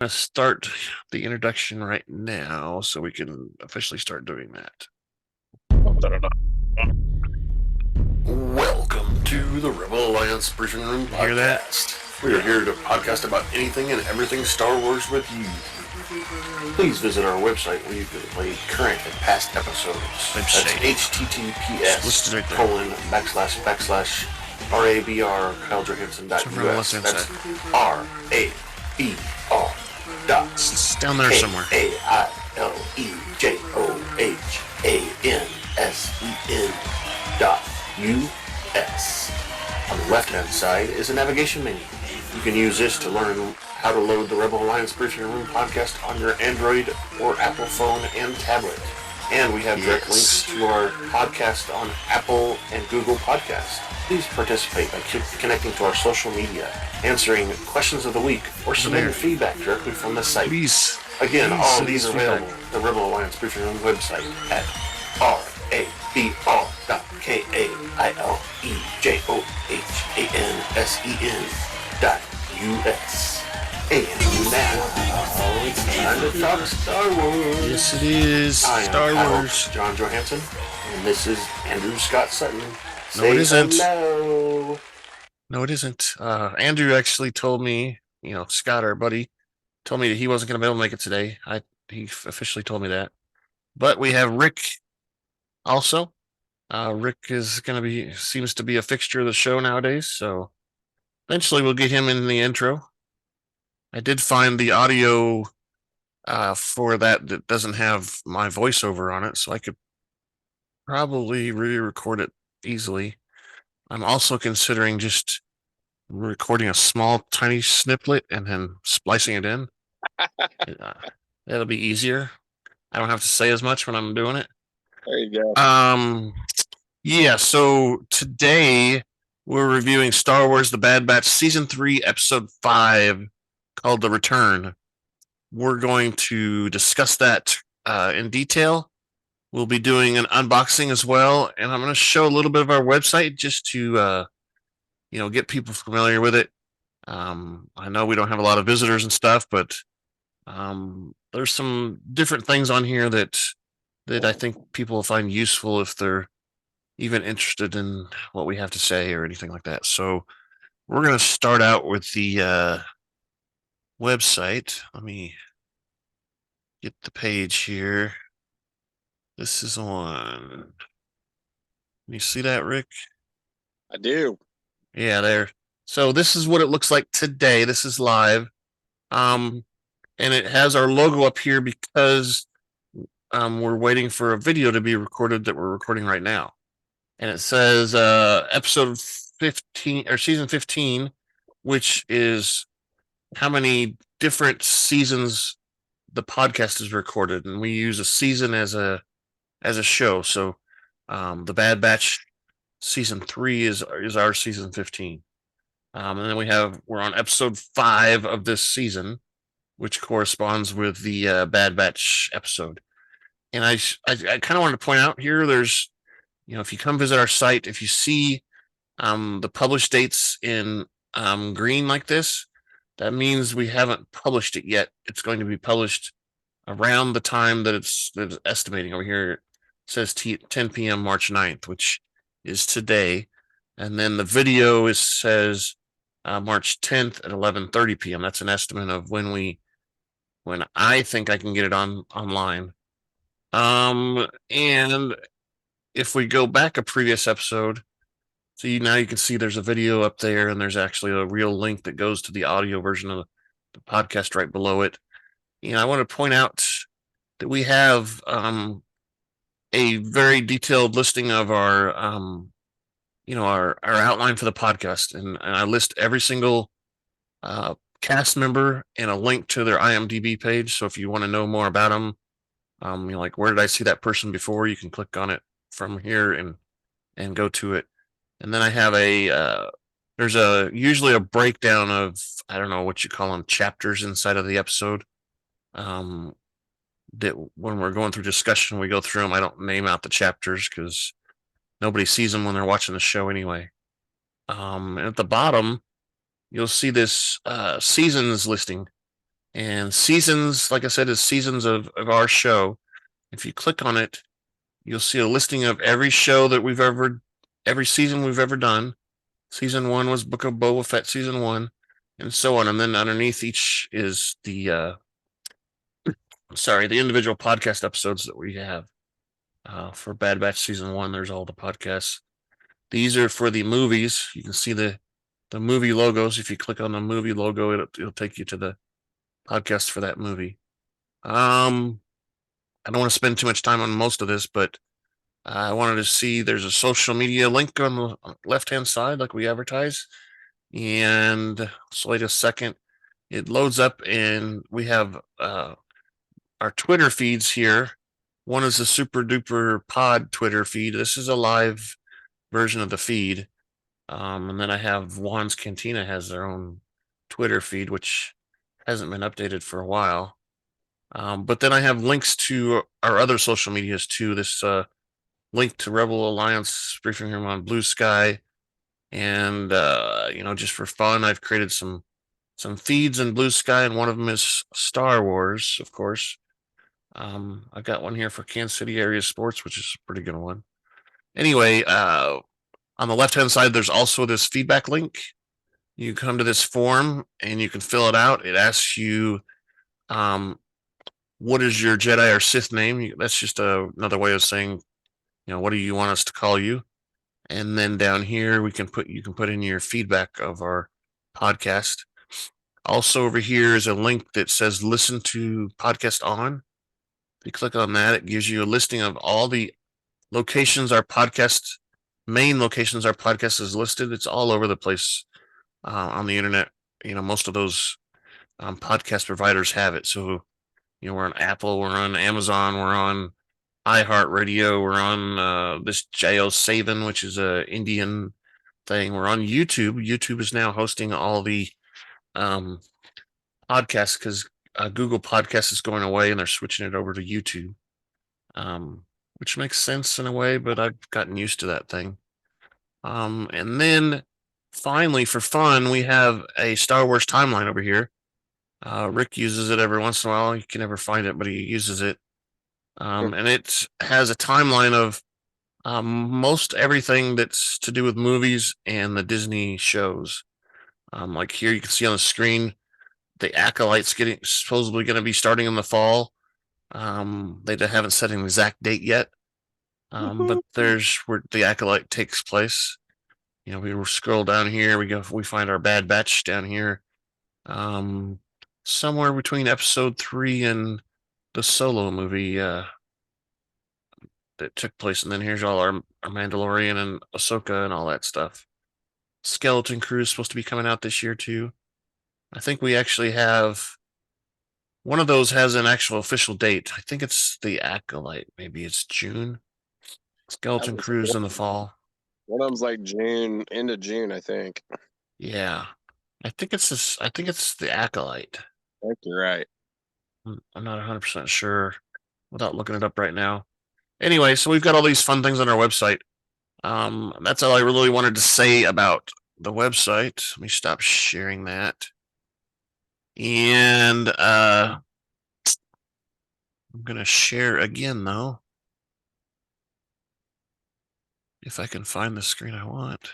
going to start the introduction right now so we can officially start doing that. Welcome to the Rebel Alliance Briefing Room podcast. Hear that? We are here to podcast about anything and everything Star Wars with you. Please visit our website where you can play current and past episodes. That's https://RABR KyleJohansson.us. That's RABR. It's down there somewhere. KyleJohansson.us. On the left-hand side is a navigation menu. You can use this to learn how to load the Rebel Alliance Briefing Room podcast on your Android or Apple phone and tablet. And we have direct links to our podcast on Apple and Google Podcasts. Please participate by connecting to our social media, answering questions of the week, or submitting feedback directly from the site. Again, all of these are available at the Rebel Alliance Briefing Room website at rabr.KyleJohansson.us. And now, it's time to talk Star Wars. Yes, it is. Star Wars. John Johansson, and this is Andrew Scott Sutton. No, it isn't. Hello. No, it isn't. Andrew actually told me, Scott, our buddy, told me that he wasn't going to be able to make it today. He officially told me that. But we have Rick also. Rick is seems to be a fixture of the show nowadays, so eventually we'll get him in the intro. I did find the audio for that doesn't have my voiceover on it, so I could probably re-record it easily. I'm also considering just recording a small, tiny snippet and then splicing it in. That'll be easier. I don't have to say as much when I'm doing it. There you go. Yeah, so today we're reviewing Star Wars The Bad Batch Season 3, Episode 5, called The Return. We're going to discuss that in detail. We'll be doing an unboxing as well, and I'm going to show a little bit of our website just to, get people familiar with it. I know we don't have a lot of visitors and stuff, but there's some different things on here that I think people will find useful if they're even interested in what we have to say or anything like that. So we're going to start out with the website. Let me get the page here. This is on. Can you see that, Rick? I do. Yeah, there. So this is what it looks like today. This is live. And it has our logo up here because we're waiting for a video to be recorded that we're recording right now. And it says episode 15 or season 15, which is how many different seasons the podcast is recorded. And we use a season as a show. So the Bad Batch season 3 is our season 15. And then we're on episode 5 of this season, which corresponds with the Bad Batch episode. And I kind of wanted to point out here, there's, if you come visit our site, if you see the published dates in green like this, that means we haven't published it yet. It's going to be published around the time that it's estimating. Over here it says 10 p.m. March 9th, which is today. And then the video says March 10th at 11:30 p.m. That's an estimate of when I think I can get it online. And if we go back a previous episode, now you can see there's a video up there, and there's actually a real link that goes to the audio version of the podcast right below it. I want to point out that we have a very detailed listing of our our outline for the podcast, and I list every single cast member and a link to their IMDb page. So if you want to know more about them, like where did I see that person before, you can click on it from here and go to it. And then I have there's usually a breakdown of, I don't know what you call them, chapters inside of the episode. That when we're going through discussion, we go through them. I don't name out the chapters because nobody sees them when they're watching the show anyway. And at the bottom, you'll see this seasons listing. And seasons, like I said, is seasons of our show. If you click on it, you'll see a listing of every show that every season we've ever done. Season 1 was Book of Boba Fett, season 1, and so on. And then underneath each is the individual podcast episodes that we have. For Bad Batch season 1, there's all the podcasts. These are for the movies. You can see the movie logos. If you click on the movie logo, it'll take you to the podcast for that movie. I don't want to spend too much time on most of this, but I wanted to see there's a social media link on the left hand side, like we advertise. And so wait a second, it loads up, and we have our Twitter feeds here. One is the Super Duper Pod Twitter feed. This is a live version of the feed. And then I have Juan's Cantina has their own Twitter feed, which hasn't been updated for a while. But then I have links to our other social medias too. This link to Rebel Alliance briefing room on Blue Sky, and just for fun, I've created some feeds in Blue Sky, and one of them is Star Wars, of course. I've got one here for Kansas City area sports, which is a pretty good one. Anyway, on the left hand side, there's also this feedback link. You come to this form and you can fill it out. It asks you, what is your Jedi or Sith name? That's just another way of saying, what do you want us to call you? And then down here, you can put in your feedback of our podcast. Also over here is a link that says listen to podcast on. If you click on that, it gives you a listing of all the locations main locations our podcast is listed. It's all over the place on the internet. Most of those podcast providers have it. So, we're on Apple, we're on Amazon, we're on iHeartRadio, we're on this JO7, which is a Indian thing. We're on YouTube. YouTube is now hosting all the podcasts because Google Podcast is going away and they're switching it over to YouTube, which makes sense in a way, but I've gotten used to that thing. And then finally, for fun, we have a Star Wars timeline over here. Rick uses it every once in a while. You can never find it, but he uses it. And it has a timeline of most everything that's to do with movies and the Disney shows. Like here, you can see on the screen, the Acolyte's supposedly going to be starting in the fall. They haven't set an exact date yet. But there's where the Acolyte takes place. We scroll down here. We find our Bad Batch down here. Somewhere between episode 3 and the Solo movie that took place. And then here's all our Mandalorian and Ahsoka and all that stuff. Skeleton Crew is supposed to be coming out this year too. I think we actually have one of those has an actual official date. I think it's the Acolyte. Maybe it's June. Skeleton Crew's in the fall. One of them's like June, end of June, I think. Yeah, I think it's the Acolyte. I think you're right. I'm not 100% sure without looking it up right now. Anyway, so we've got all these fun things on our website. That's all I really wanted to say about the website. Let me stop sharing that. And I'm going to share again, though. If I can find the screen I want.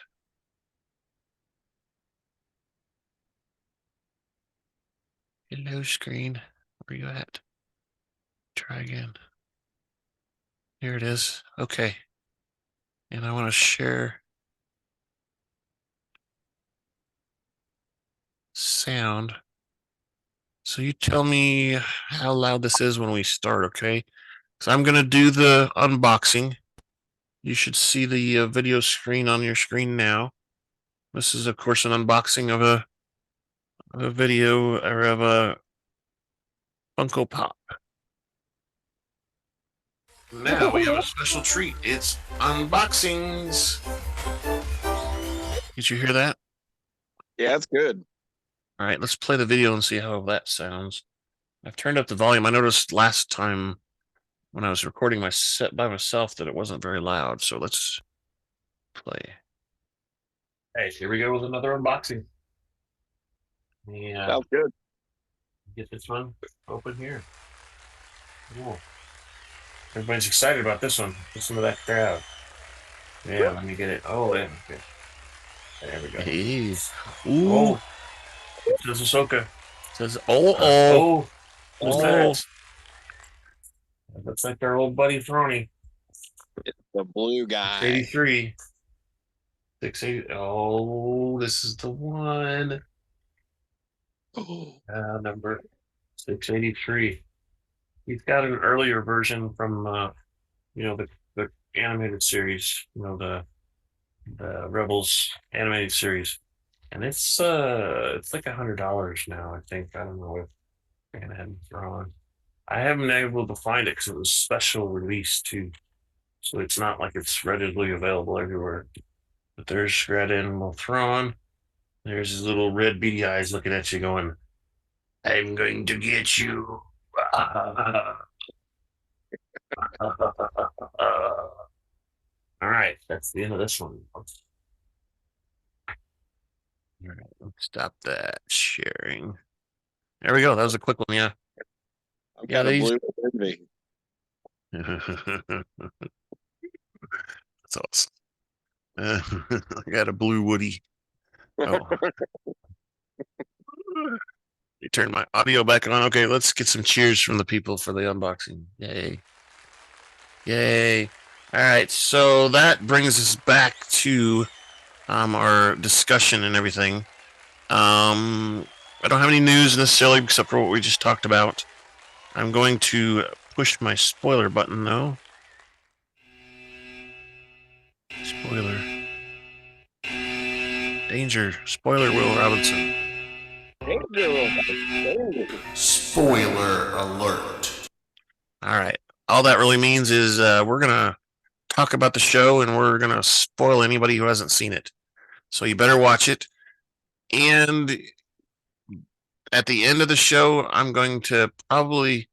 Hello, screen. Where are you at? Try again. Here it is. Okay. And I want to share sound. So you tell me how loud this is when we start, okay? So I'm going to do the unboxing. You should see the video screen on your screen now. This is, of course, an unboxing of a video or of a Funko Pop. Now we have a special treat. It's unboxings. Did you hear that? Yeah, that's good. All right, let's play the video and see how that sounds. I've turned up the volume. I noticed last time when I was recording my set by myself that it wasn't very loud. So let's play. Hey, here we go with another unboxing. Yeah. Sounds good. Get this one open here. Cool. Everybody's excited about this one. Listen to that crowd. Yeah, let me get it. Oh, yeah. Okay. There we go. Hey. Ooh. Oh, it says Ahsoka. Says, Oh, who's Oh. that? Looks like our old buddy Throny. The blue guy. 83. 680. Oh, this is the one. Number 683. He's got an earlier version from, the animated series, the Rebels animated series, and it's like $100 now. I think. I don't know if I had drawn. I haven't been able to find it because it was special release too, so it's not like it's readily available everywhere. But there's Shred Animal Thrawn. There's his little red beady eyes looking at you, going, "I'm going to get you." All right, that's the end of this one. All right, let's stop that sharing. There we go. That was a quick one, yeah. I'm kind of blue with envy. That's awesome. I got a blue Woody. Oh. You turn my audio back on. Okay, let's get some cheers from the people for the unboxing. Yay. Yay. All right, so that brings us back to our discussion and everything. I don't have any news necessarily except for what we just talked about. I'm going to push my spoiler button, though. Spoiler. Danger. Spoiler, Will Robinson. Spoiler alert. All right. All that really means is we're going to talk about the show and we're going to spoil anybody who hasn't seen it. So you better watch it. And at the end of the show, I'm going to probably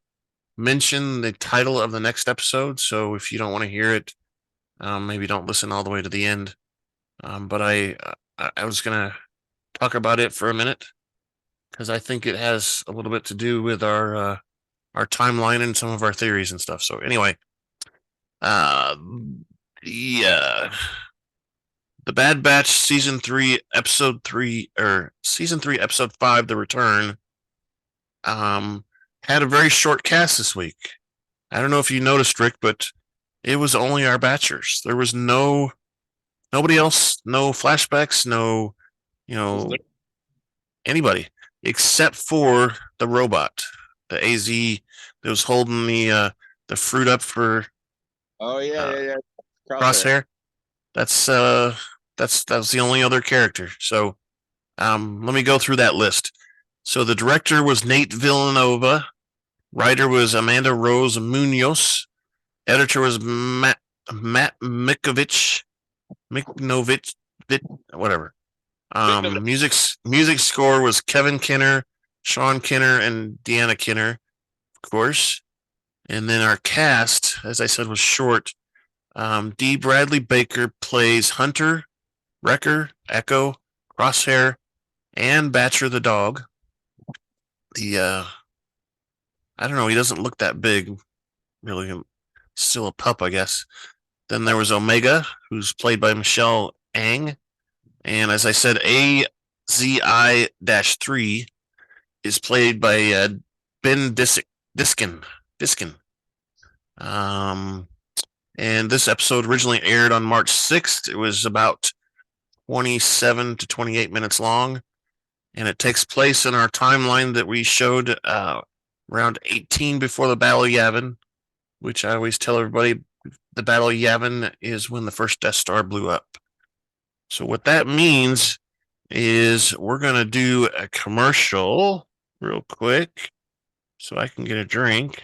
mention the title of the next episode. So if you don't want to hear it, maybe don't listen all the way to the end. But I was going to talk about it for a minute because I think it has a little bit to do with our timeline and some of our theories and stuff. So anyway, the Bad Batch season 3 episode 5, The Return, had a very short cast this week. I don't know if you noticed, Rick, but it was only our Batchers. There was nobody else, no flashbacks, no, anybody except for the robot, the AZ that was holding the fruit up for. Oh yeah. Crosshair. That was the only other character. So, let me go through that list. So the director was Nate Villanueva, writer was Amanda Rose Munoz, editor was Matt Michnovetz, whatever. Music score was Kevin Kiner, Sean Kiner, and Deana Kiner, of course. And then our cast, as I said, was short. D. Bradley Baker plays Hunter, Wrecker, Echo, Crosshair, and Batcher the dog. I don't know, he doesn't look that big, really. Still a pup, I guess. Then there was Omega, who's played by Michelle Ang. And as I said, AZI-3 is played by Ben Diskin. And this episode originally aired on March 6th. It was about 27 to 28 minutes long. And it takes place in our timeline that we showed around 18 before the Battle of Yavin, which I always tell everybody the Battle of Yavin is when the first Death Star blew up. So what that means is we're going to do a commercial real quick so I can get a drink.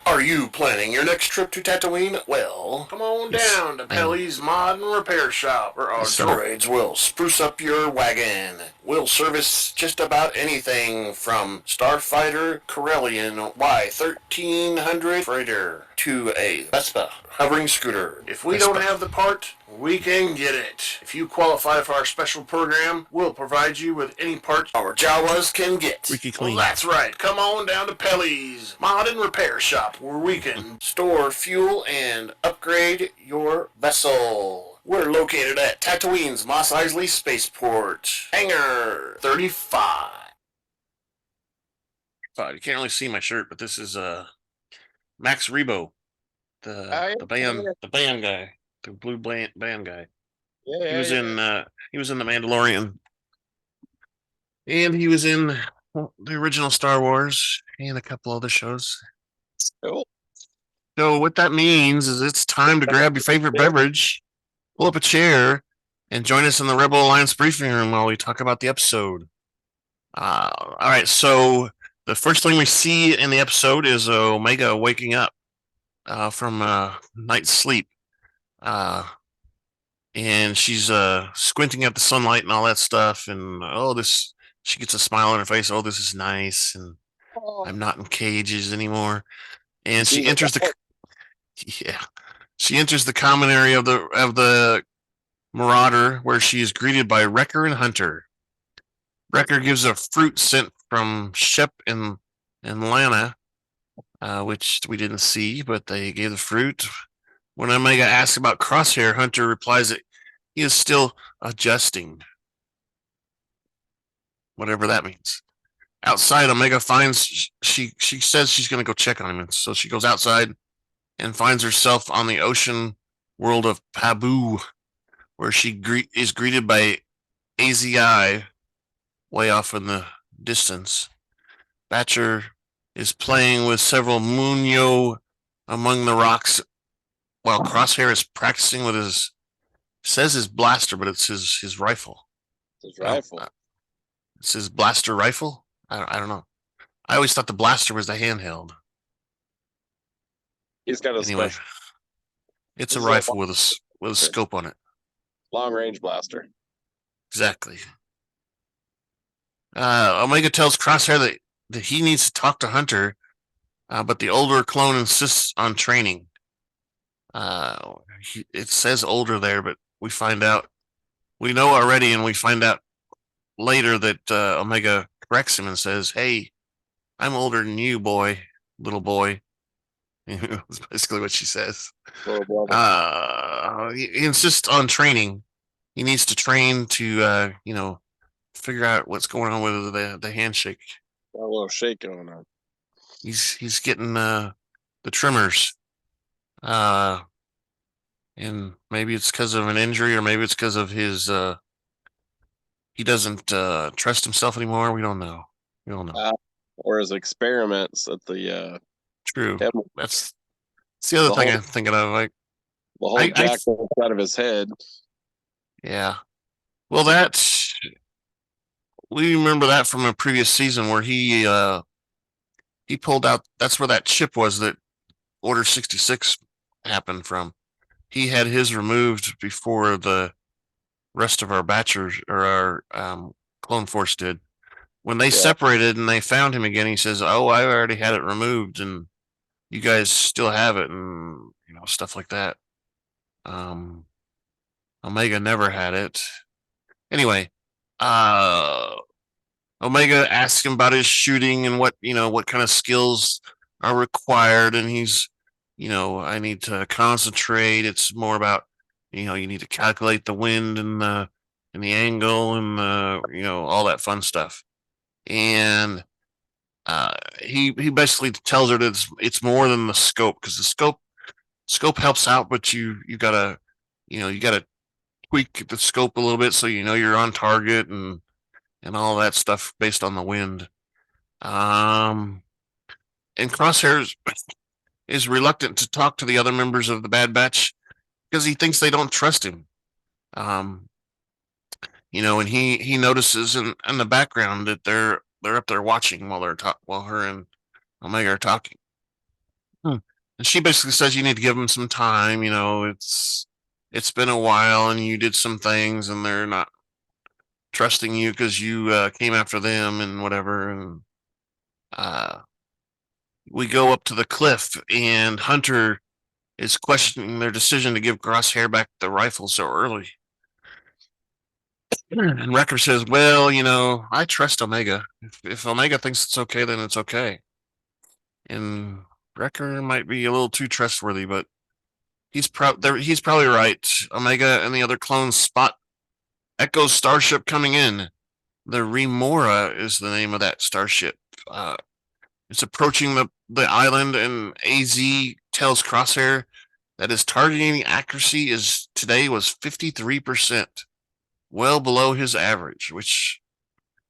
Are you planning your next trip to Tatooine? Well, come on down to Pelly's Mod and Repair Shop, where our droids will spruce up your wagon. We'll service just about anything from Starfighter Corellian Y1300 freighter to a Vespa hovering scooter. If we don't have the part, We can get it. If you qualify for our special program, we'll provide you with any parts our Jawas can get. Squeaky clean. That's right. Come on down to Pelly's Mod and Repair Shop, where we can store, fuel, and upgrade your vessel. We're located at Tatooine's Mos Eisley Spaceport, Hangar 35. You can't really see my shirt, but this is Max Rebo, the band guy, the blue band guy. Yeah, He was in The Mandalorian, and he was in the original Star Wars and a couple other shows. Cool. So what that means is it's time to grab your favorite beverage, pull up a chair, and join us in the Rebel Alliance briefing room while we talk about the episode. All right, so the first thing we see in the episode is Omega waking up from night's sleep. And she's squinting at the sunlight and all that stuff. And she gets a smile on her face. Oh, this is nice. And I'm not in cages anymore. And she enters she enters the common area of the Marauder, where she is greeted by Wrecker and Hunter. Wrecker gives a fruit sent from Shep and Lana, which we didn't see, but they gave the fruit. When Omega asks about Crosshair, Hunter replies that he is still adjusting. Whatever that means. Outside, Omega finds she says she's going to go check on him, and so she goes outside and finds herself on the ocean world of Pabu, where she is greeted by AZI way off in the distance. Batcher is playing with several Munyo among the rocks, while Crosshair is practicing with his blaster, but it's his rifle. His rifle. It's his blaster rifle? I don't know. I always thought the blaster was the handheld. He's got a special. It's a rifle with a scope on it. Long range blaster. Exactly. Omega tells Crosshair that he needs to talk to Hunter, but the older clone insists on training. It says older there, but we know already, and we find out later that Omega corrects him and says, "Hey, I'm older than you, little boy." That's basically what she says. He insists on training. He needs to train to, figure out what's going on with the handshake. Got a little shake going on. He's getting the tremors. And maybe it's because of an injury, or maybe it's because of his he doesn't trust himself anymore. We don't know. Or his experiments at the true. That's the other thing I'm thinking of. Like the whole jack out of his head. Yeah. Well, we remember that from a previous season where he pulled out. That's where that chip was that Order 66 happened from. He had his removed before the rest of our batchers or our clone force did. When they separated and they found him again, he says, "Oh, I already had it removed, and you guys still have it," and stuff like that. Omega never had it. Anyway, Omega asks him about his shooting and what kind of skills are required, and he's, I need to concentrate. It's more about, you need to calculate the wind and the angle and all that fun stuff. And he basically tells her that it's more than the scope, because the scope helps out, but you gotta tweak the scope a little bit so you're on target and all that stuff based on the wind. And Crosshair is reluctant to talk to the other members of the Bad Batch because he thinks they don't trust him. And he notices in the background that they're up there watching while her and Omega are talking. And she basically says you need to give them some time. It's been a while and you did some things and they're not trusting you because you came after them and whatever. And we go up to the cliff, and Hunter is questioning their decision to give Crosshair back the rifle so early. And Wrecker says, well, I trust Omega. If Omega thinks it's okay, then it's okay. And Wrecker might be a little too trustworthy, but he's probably right. Omega and the other clones spot Echo's starship coming in. The Remora is the name of that starship. It's approaching the island, and AZ tells Crosshair that his targeting accuracy today was 53%, well below his average, which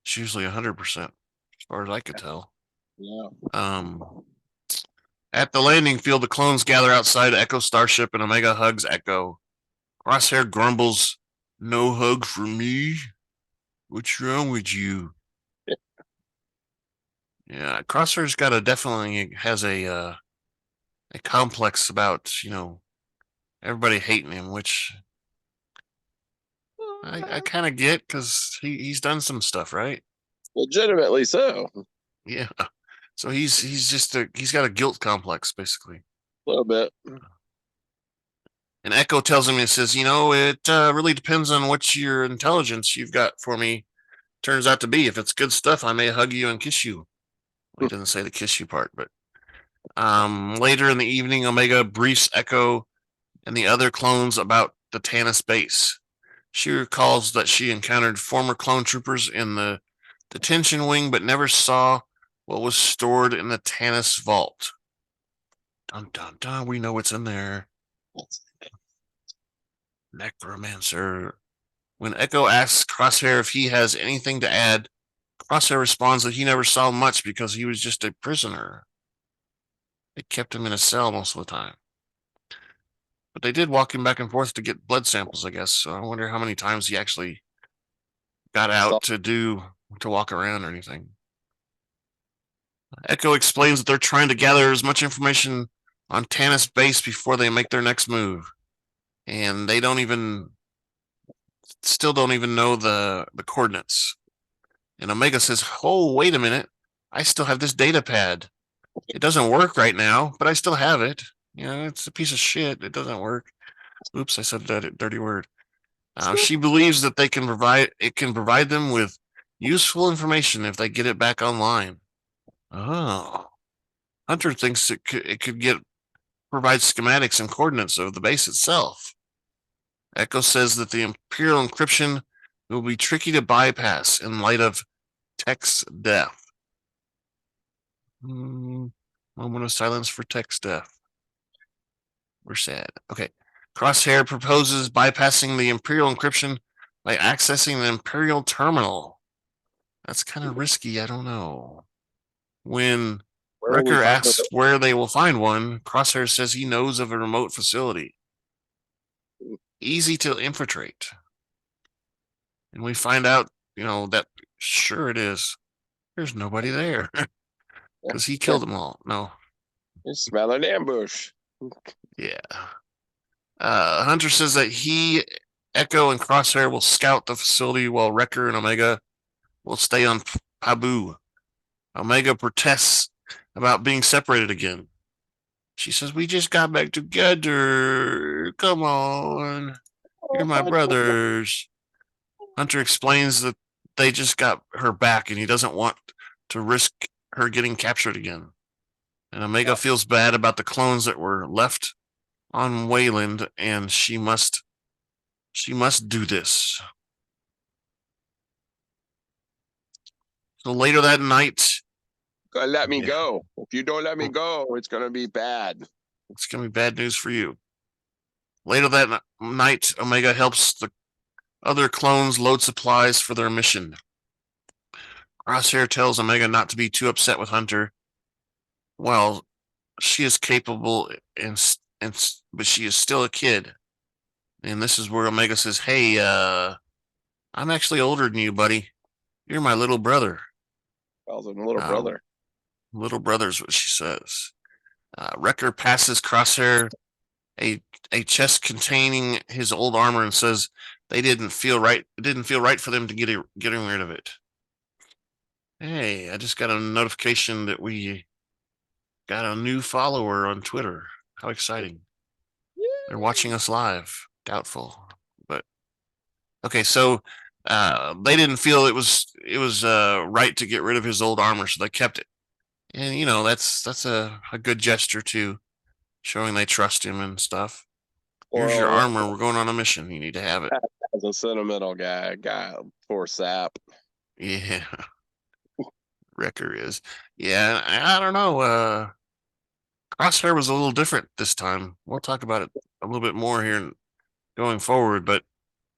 is usually 100%, as far as I could tell. Yeah. At the landing field, the clones gather outside Echo starship, and Omega hugs Echo. Crosshair grumbles, "No hug for me? What's wrong with you?" Yeah, Crosshair's definitely has a complex about everybody hating him, which I kind of get because he's done some stuff, right? Legitimately so. Yeah. So he's got a guilt complex basically. A little bit. And Echo tells him, he says, it really depends on what your intelligence you've got for me turns out to be. If it's good stuff, I may hug you and kiss you. Well, he doesn't say the kiss you part, but later in the evening, Omega briefs Echo and the other clones about the Tanis base. She recalls that she encountered former clone troopers in the detention wing, but never saw what was stored in the Tanis vault. Dun dun dun, we know what's in there. Necromancer. When Echo asks Crosshair if he has anything to add, Crosshair responds that he never saw much because he was just a prisoner. They kept him in a cell most of the time. But they did walk him back and forth to get blood samples, I guess. So I wonder how many times he actually got out to walk around or anything. Echo explains that they're trying to gather as much information on Tanis base before they make their next move. And they still don't even know the coordinates. And Omega says, "Oh, wait a minute. I still have this data pad. It doesn't work right now, but I still have it. It's a piece of shit. It doesn't work." Oops, I said that dirty word. She believes that it can provide them with useful information if they get it back online. Oh. Hunter thinks it could provide schematics and coordinates of the base itself. Echo says that the Imperial encryption will be tricky to bypass in light of Tech's death. Moment of silence for Tech's death. We're sad. Okay. Crosshair proposes bypassing the Imperial encryption by accessing the Imperial terminal. That's kind of risky. I don't know. When Wrecker asks where they will find one, Crosshair says he knows of a remote facility. Easy to infiltrate. And we find out, that sure it is. There's nobody there. Because he killed them all. No. You smell an ambush. Yeah. Hunter says that he, Echo, and Crosshair will scout the facility while Wrecker and Omega will stay on Pabu. Omega protests about being separated again. She says, "We just got back together. Come on. You're my brothers." Hunter explains that they just got her back and he doesn't want to risk her getting captured again. And Omega feels bad about the clones that were left on Wayland, and she must do this. So later that night, let me go. If you don't let me go, it's gonna be bad. It's gonna be bad news for you. Later that night, Omega helps the other clones load supplies for their mission. Crosshair tells Omega not to be too upset with Hunter. Well, she is capable, but she is still a kid. And this is where Omega says, "Hey, I'm actually older than you, buddy. You're my little brother." Calls him little brother. Little brother's what she says. Wrecker passes Crosshair a chest containing his old armor and says they didn't feel right. It didn't feel right for them to getting rid of it. Hey, I just got a notification that we got a new follower on Twitter. How exciting. They're watching us live. Doubtful, but okay. So they didn't feel it was right to get rid of his old armor, so they kept it. And that's a good gesture too, showing they trust him and stuff. Poor Here's your old armor. We're going on a mission. You need to have it. as a sentimental guy. God, poor sap. Yeah, Wrecker is. Yeah, I don't know. Crosshair was a little different this time. We'll talk about it a little bit more here going forward, but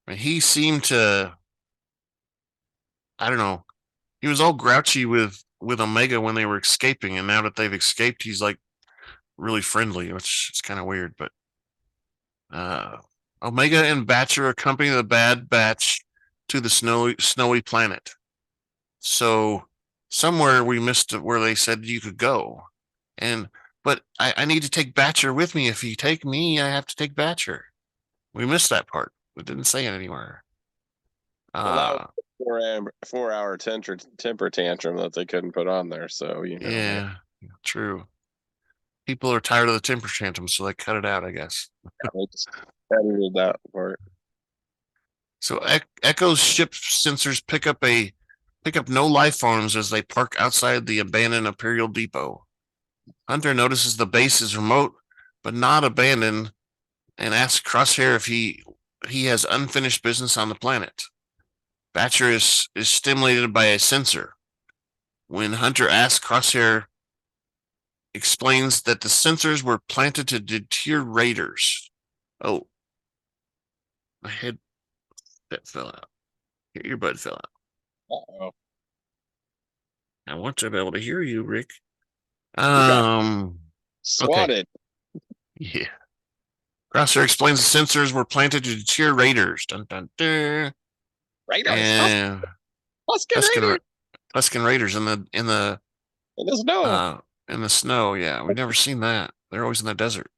he seemed to, I don't know, he was all grouchy with Omega when they were escaping, and now that they've escaped, he's like really friendly, which is kind of weird. But uh, Omega and Batcher accompany the Bad Batch to the snowy planet. So somewhere we missed it where they said you could go, but I need to take Batcher with me. If you take me, I have to take Batcher. We missed that part. We didn't say it anywhere. Well, that was a 4-hour temper tantrum that they couldn't put on there. So yeah, true. People are tired of the temper tantrum, so they cut it out, I guess. they just edited that part. So Echo's ship sensors pick up no life forms as they park outside the abandoned Imperial depot. Hunter notices the base is remote but not abandoned, and asks Crosshair if he has unfinished business on the planet. Batcher is stimulated by a sensor. When Hunter asks, Crosshair explains that the sensors were planted to deter raiders. Oh, my head that fell out. Your earbud fell out. Uh-oh. I want to be able to hear you, Rick. Swatted. Yeah. Crosshair explains the sensors were planted to deter raiders. Dun dun dun. Raiders. And Tusken Raiders in the in the snow. In the snow. Yeah, we've never seen that. They're always in the desert.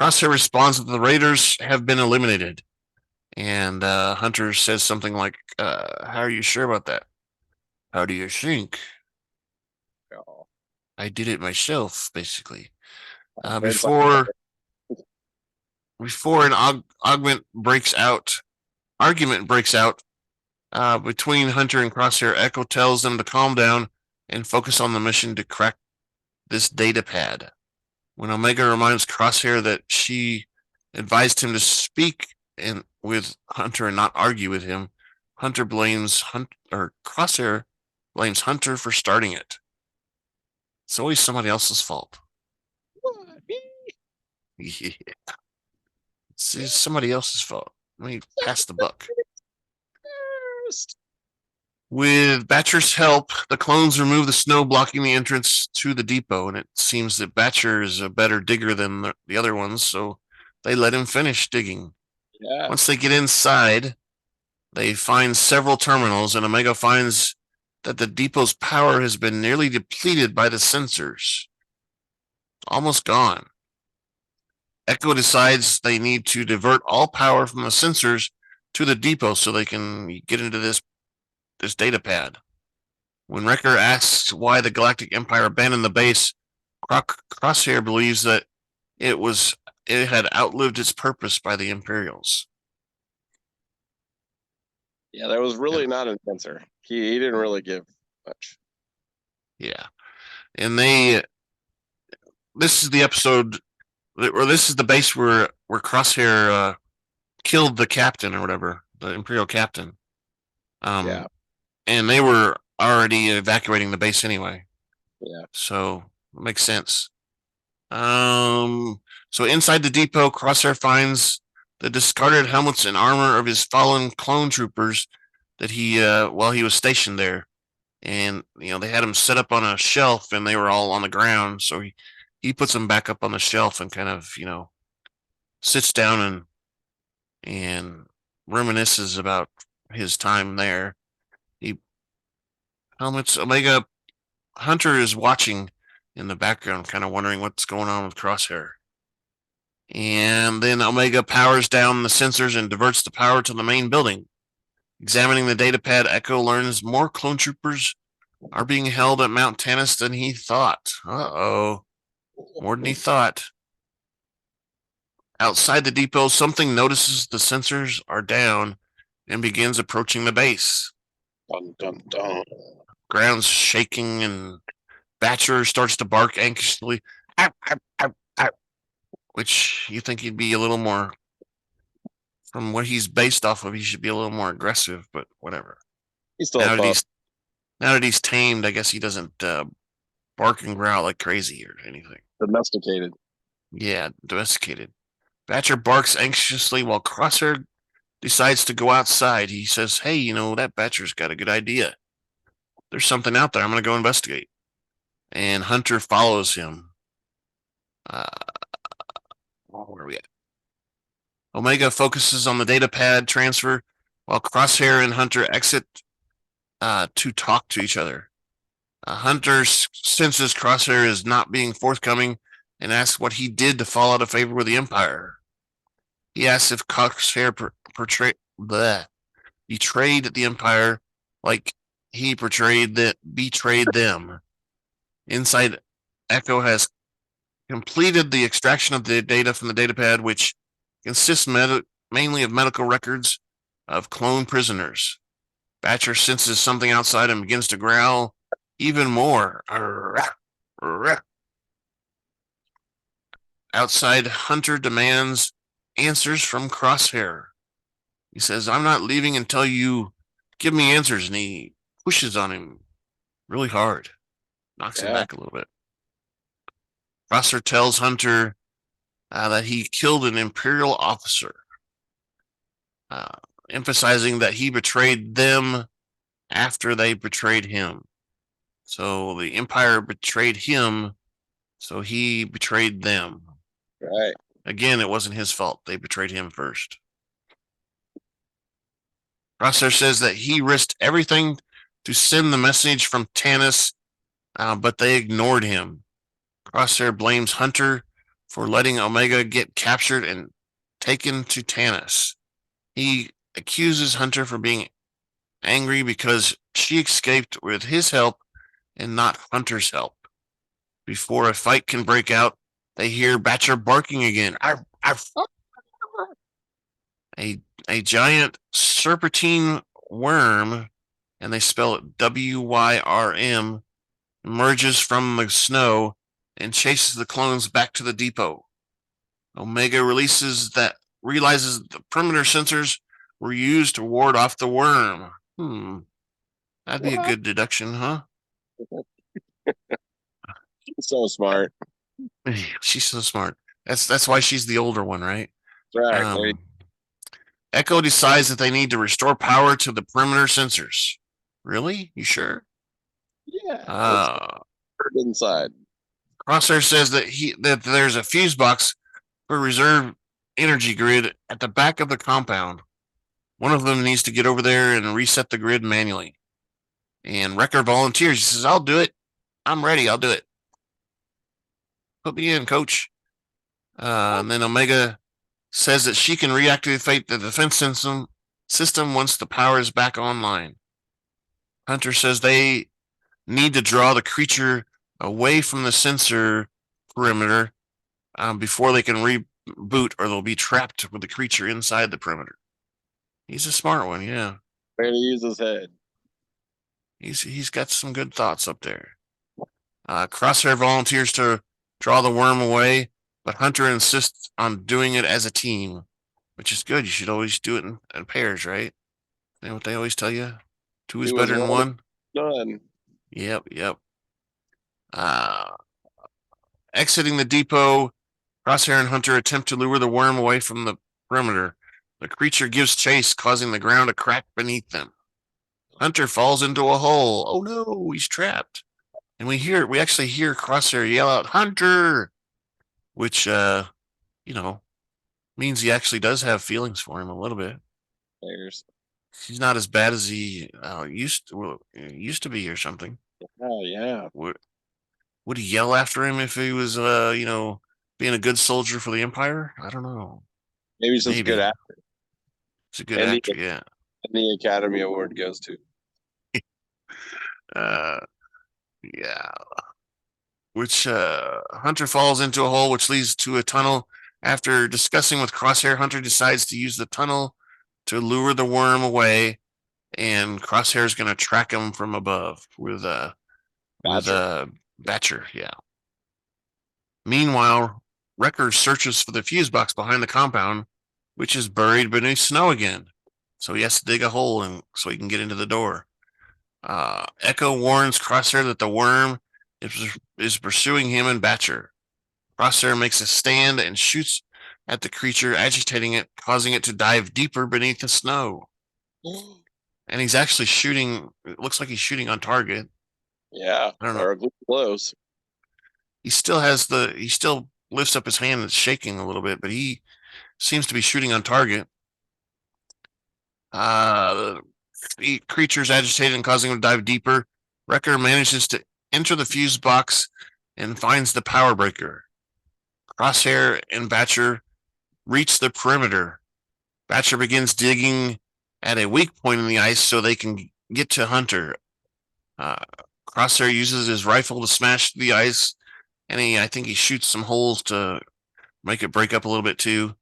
Crosshair responds that the raiders have been eliminated, and Hunter says something like, "How are you sure about that? How do you think?" Oh. I did it myself, basically. Before an argument breaks out between Hunter and Crosshair, Echo tells them to calm down and focus on the mission to crack this data pad. When Omega reminds Crosshair that she advised him to speak with Hunter and not argue with him, Crosshair blames Hunter for starting it. It's always somebody else's fault. Yeah. It's somebody else's fault. Let me pass the buck. With Batcher's help, the clones remove the snow blocking the entrance to the depot, and it seems that Batcher is a better digger than the other ones, so they let him finish digging. Yeah. Once they get inside, they find several terminals, and Omega finds that the depot's power has been nearly depleted by the sensors. Almost gone. Echo decides they need to divert all power from the sensors to the depot so they can get into this data pad. When Wrecker asks why the Galactic Empire abandoned the base, Crosshair believes that it had outlived its purpose by the Imperials. Yeah, there was really not an answer. He didn't really give much. Yeah. And this is the episode, or this is the base where Crosshair killed the captain or whatever, the Imperial captain. Yeah. And they were already evacuating the base anyway. Yeah. So it makes sense. So inside the depot, Crosshair finds the discarded helmets and armor of his fallen clone troopers that he while he was stationed there. And they had them set up on a shelf and they were all on the ground, so he puts them back up on the shelf and kind of, sits down and reminisces about his time there. Helmets, Omega. Hunter is watching in the background, kind of wondering what's going on with Crosshair. And then Omega powers down the sensors and diverts the power to the main building. Examining the data pad, Echo learns more clone troopers are being held at Mount Tannis than he thought. Uh-oh. More than he thought. Outside the depot, something notices the sensors are down and begins approaching the base. Dun, dun, dun. Ground's shaking and Batcher starts to bark anxiously, ow, ow, ow, ow, which you think he'd be a little more, from what he's based off of, he should be a little more aggressive, but whatever. He's still Now a that pup. he's tamed, I guess he doesn't bark and growl like crazy or anything. Domesticated. Yeah, domesticated. Batcher barks anxiously while Crosshair decides to go outside. He says, "Hey, that Batcher's got a good idea. There's something out there. I'm going to go investigate." And Hunter follows him. Where are we at? Omega focuses on the data pad transfer while Crosshair and Hunter exit to talk to each other. Hunter senses Crosshair is not being forthcoming and asks what he did to fall out of favor with the Empire. He asks if Crosshair betrayed the Empire like he betrayed them. Inside, Echo has completed the extraction of the data from the datapad, which consists mainly of medical records of clone prisoners. Batcher senses something outside and begins to growl even more. Outside, Hunter demands answers from Crosshair. He says, "I'm not leaving until you give me answers," and he pushes on him really hard, knocks him back a little bit. Crosshair tells Hunter that he killed an Imperial officer, emphasizing that he betrayed them after they betrayed him. So the Empire betrayed him, so he betrayed them. Right. Again, it wasn't his fault. They betrayed him first. Crosshair says that he risked everything to send the message from Tanis, but they ignored him. Crosshair blames Hunter for letting Omega get captured and taken to Tanis. He accuses Hunter for being angry because she escaped with his help and not Hunter's help. Before a fight can break out, they hear Batcher barking again. Arf, arf. A giant serpentine wyrm, and they spell it WYRM, emerges from the snow and chases the clones back to the depot. Omega realizes the perimeter sensors were used to ward off the wyrm. That'd be a good deduction, huh? So smart. She's so smart. That's why she's the older one, right? Right. Echo decides that they need to restore power to the perimeter sensors. Really? You sure? Yeah. Inside. Crosshair says that there's a fuse box for reserve energy grid at the back of the compound. One of them needs to get over there and reset the grid manually. And Wrecker volunteers. He says, "I'll do it. I'm ready. I'll do it. Put me in, coach." And then Omega says that she can reactivate the defense system once the power is back online. Hunter says they need to draw the creature away from the sensor perimeter before they can reboot, or they'll be trapped with the creature inside the perimeter. He's a smart one, yeah. Way to use his head. He's got some good thoughts up there. Crosshair volunteers to draw the wyrm away, but Hunter insists on doing it as a team, which is good. You should always do it in pairs, right? You know what they always tell you? Two is better than one. Done. Yep. Exiting the depot, Crosshair and Hunter attempt to lure the wyrm away from the perimeter. The creature gives chase, causing the ground to crack beneath them. Hunter falls into a hole. Oh no, he's trapped. And we actually hear Crosshair yell out, "Hunter!" Which, means he actually does have feelings for him a little bit. He's not as bad as he used to be or something. Oh, yeah. Would he yell after him if he was, being a good soldier for the Empire? I don't know. Maybe he's just a good actor. He's a good actor, yeah. And the Academy Award goes to. Yeah. Which Hunter falls into a hole which leads to a tunnel After discussing with Crosshair, Hunter decides to use the tunnel to lure the worm away, and Crosshair is going to track him from above with a Batcher. Yeah. Meanwhile, Wrecker searches for the fuse box behind the compound, which is buried beneath snow again. So he has to dig a hole so he can get into the door. Echo warns Crosshair that the worm is pursuing him and Batcher. Crosshair makes a stand and shoots at the creature, agitating it, causing it to dive deeper beneath the snow. And he's actually shooting. It looks like he's shooting on target. Yeah, I don't know. Close. He still lifts up his hand and it's shaking a little bit, but he seems to be shooting on target. The creature's agitated and causing him to dive deeper. Wrecker manages to enter the fuse box and finds the power breaker. Crosshair and Batcher reach the perimeter. Batcher begins digging at a weak point in the ice so they can get to Hunter. Crosshair uses his rifle to smash the ice, and I think he shoots some holes to make it break up a little bit too.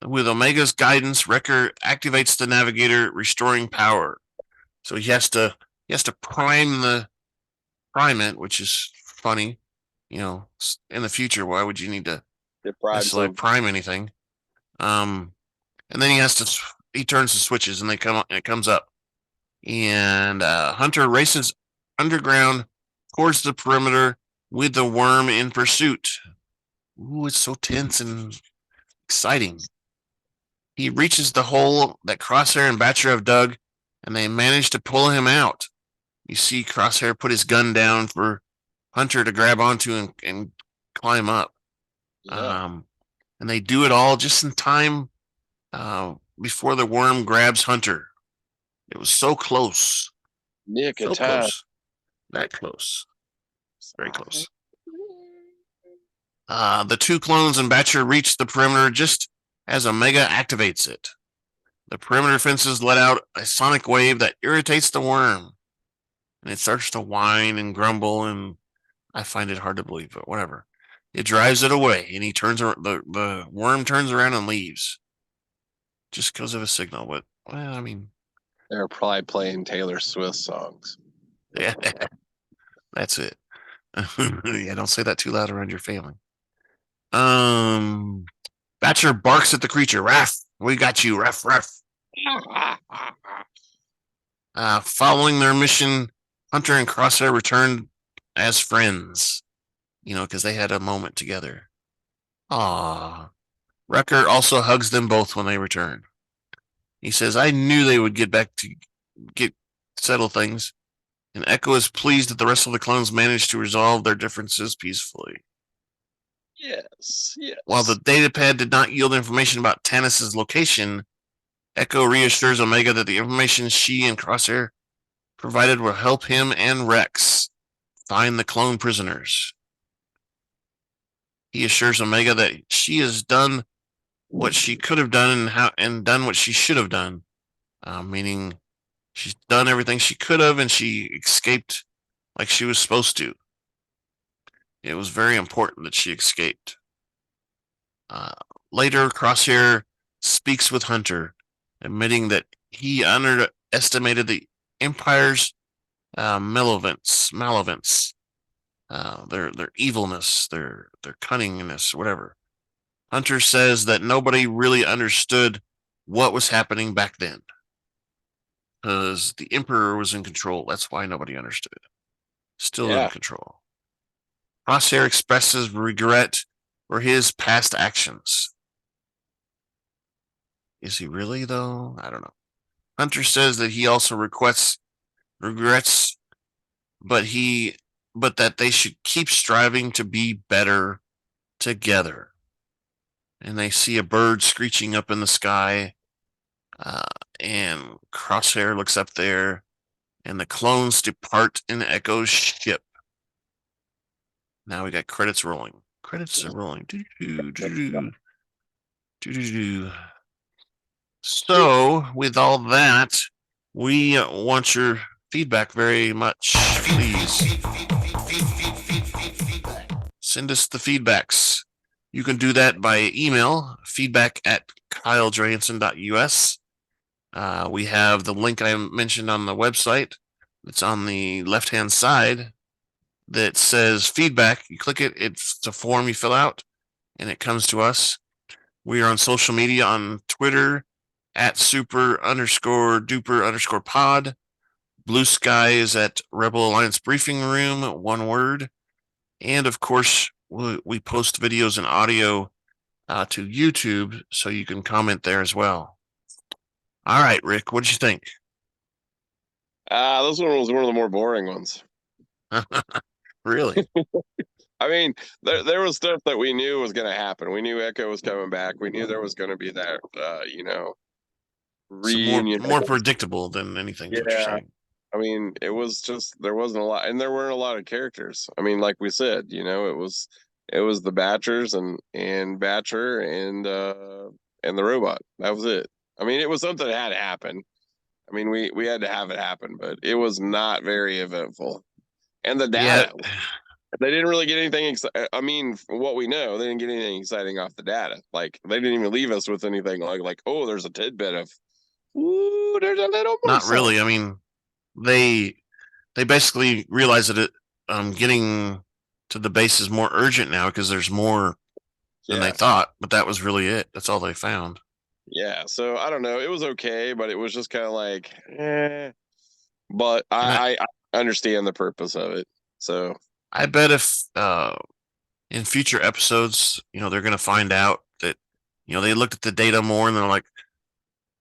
With Omega's guidance, Wrecker activates the navigator, restoring power. So he has to prime it, which is funny. You know, in the future, why would you need to necessarily prime anything? And then he turns the switches and it comes up. And Hunter races underground towards the perimeter with the worm in pursuit. Ooh, it's so tense and exciting. He reaches the hole that Crosshair and Batcher have dug, and they manage to pull him out. You see Crosshair put his gun down for Hunter to grab onto and climb up. Yeah. And they do it all just in time before the worm grabs Hunter. It was so close. Nick, so close. That close. Very close. The two clones and Batcher reach the perimeter just as Omega activates it. The perimeter fences let out a sonic wave that irritates the worm. And it starts to whine and grumble, and I find it hard to believe, but whatever. It drives it away, and the worm turns around and leaves. Just because of a signal, but, well, I mean... They're probably playing Taylor Swift songs. Yeah, that's it. Yeah, don't say that too loud around your family. Batcher barks at the creature. Raff, we got you, Raff, Raff. Following their mission, Hunter and Crosshair return as friends. You know, because they had a moment together. Aww. Wrecker also hugs them both when they return. He says, I knew they would get back to settle things. And Echo is pleased that the rest of the clones managed to resolve their differences peacefully. Yes. While the datapad did not yield information about Tanis's location, Echo reassures Omega that the information she and Crosshair provided will help him and Rex find the clone prisoners. He assures Omega that she has done what she could have done and done what she should have done, meaning she's done everything she could have and she escaped like she was supposed to. It was very important that she escaped. Later, Crosshair speaks with Hunter, admitting that he underestimated the Empire's malevolence, their evilness, their cunningness, whatever. Hunter says that nobody really understood what was happening back then, because the Emperor was in control. That's why nobody understood. Still in control. Crosshair expresses regret for his past actions. Is he really, though? I don't know. Hunter says that he also regrets, but that they should keep striving to be better together. And they see a bird screeching up in the sky, and Crosshair looks up there, and the clones depart in Echo's ship. Now we got credits rolling. Credits are rolling. So, with all that, we want your feedback very much. Please send us the feedbacks. You can do that by email, feedback@kylejohansson.us. We have the link I mentioned on the website. It's on the left-hand side that says feedback. You click it, it's a form you fill out, and it comes to us. We are on social media on Twitter @super_duper_pod. Blue Sky is at Rebel Alliance Briefing Room, one word. And of course, we post videos and audio to YouTube, so you can comment there as well. All right, Rick, what did you think? This one was one of the more boring ones. Really? I mean, there was stuff that we knew was going to happen. We knew Echo was coming back. We knew there was going to be that, So reunion. more predictable than anything, is what you're Yeah. saying. I mean, it was just there wasn't a lot, and there weren't a lot of characters. I mean, like we said, it was the Batchers and Batcher and the robot. That was it. I mean, it was something that had to happen. I mean, we had to have it happen, but it was not very eventful. And the data, they didn't really get anything. I mean, from what we know, they didn't get anything exciting off the data. Like they didn't even leave us with anything like oh, there's a tidbit of, ooh, there's a little more. Not really. I mean, they basically realize that getting to the base is more urgent now because there's more than they thought. But that was really it. That's all they found. Yeah, so I don't know. It was okay, but it was just kind of like, But I understand the purpose of it. So I bet if in future episodes, they're going to find out that they looked at the data more and they're like,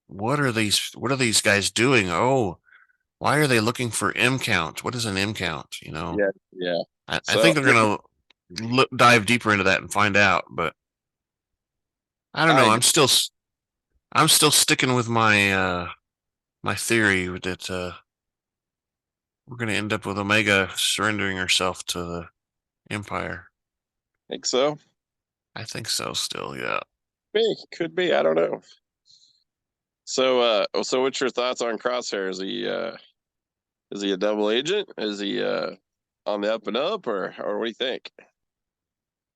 what are these guys doing? Oh, why are they looking for M count? What is an M count? Yeah. I think they're going to dive deeper into that and find out. But I don't know. I'm still sticking with my my theory that we're going to end up with Omega surrendering herself to the Empire. Think so? I think so. Still, yeah. Could be. I don't know. So, what's your thoughts on Crosshair? Is he a double agent? Is he on the up and up, or what do you think?